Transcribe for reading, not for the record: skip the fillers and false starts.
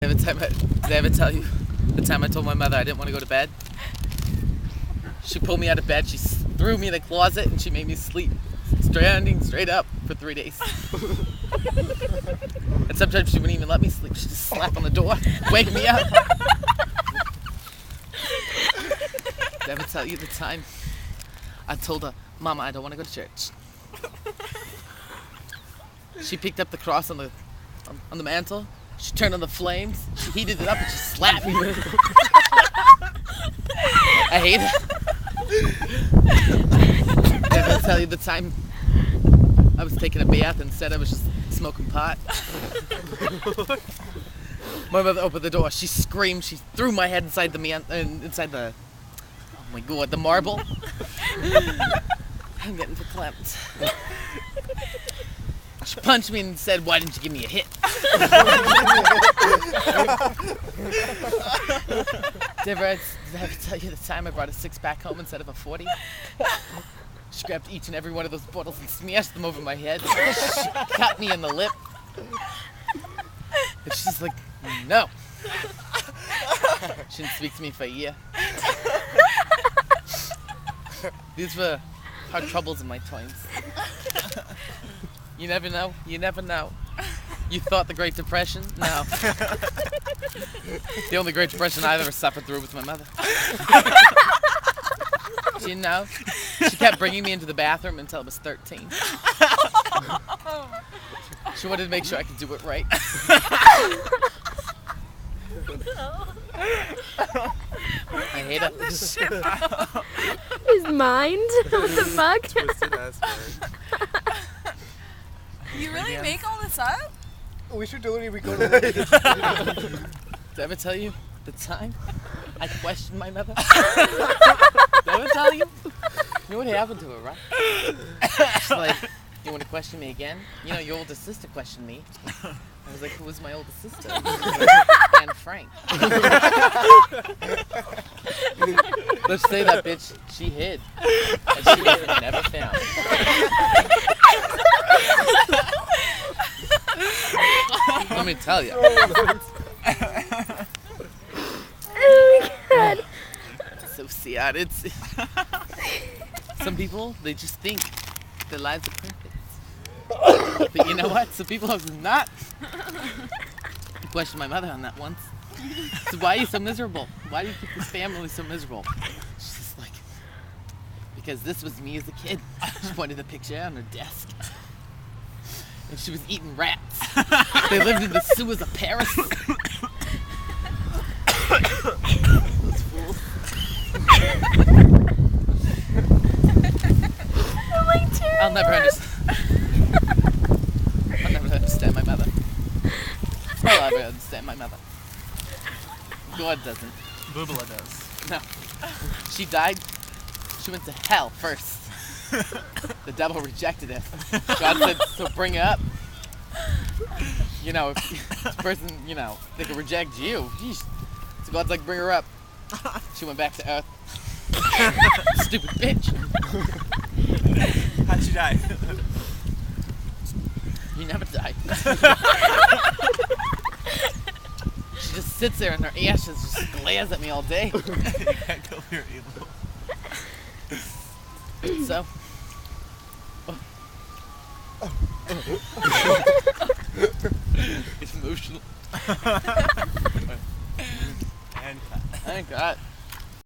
Did I ever tell you the time I told my mother I didn't want to go to bed? She pulled me out of bed, she threw me in the closet, and she made me sleep standing straight up for 3 days. And sometimes she wouldn't even let me sleep. She'd just slap on the door, wake me up. Did I ever tell you the time I told her, Mama, I don't want to go to church? She picked up the cross on the mantle. She turned on the flames, she heated it up, and she slapped me with it. I hate it. Did I ever tell you the time I was taking a bath and instead I was just smoking pot? My mother opened the door, she screamed, she threw my head inside the oh my god, the marble. I'm getting verklempt. She punched me and said, why didn't you give me a hit? Did I ever tell you the time I brought a 6-pack home instead of a 40? She grabbed each and every one of those bottles and smashed them over my head. She cut me in the lip. And she's like, no. She didn't speak to me for a year. These were hard troubles in my 20s. You never know. You never know. You thought the Great Depression? No. The only Great Depression I ever suffered through was my mother. She didn't know. She kept bringing me into the bathroom until I was 13. She wanted to make sure I could do it right. I hate it. His mind? What the fuck? Twisted ass mind. You really make all this up? We should do it when we go to the Did I ever tell you the time I questioned my mother? Did I ever tell you? You know what happened to her, right? She's like, you want to question me again? You know, your older sister questioned me. I was like, who was my older sister? Anne Frank. Let's say that bitch, she hid. And she was never found. Let me tell you. Oh my god. So sad. It's some people, they just think their lives are perfect. But you know what? Some people are not. I questioned my mother on that once. So why are you so miserable? Why do you keep this family so miserable? She's just like, because this was me as a kid. She pointed the picture on her desk. And she was eating rats. They lived in the sewers of Paris. Those fools. Oh my god. I'll never understand my mother. I'll never understand my mother. God doesn't. Boobala does. No. She died. She went to hell first. The devil rejected it. God said, so bring it up. You know, if this person, you know, they could reject you. Yeesh. So God's like, bring her up. She went back to earth. Stupid bitch. How'd she die? You never died. She just sits there and her ashes just glares at me all day. You can't kill your evil. So. It's emotional. And cut. Thank God.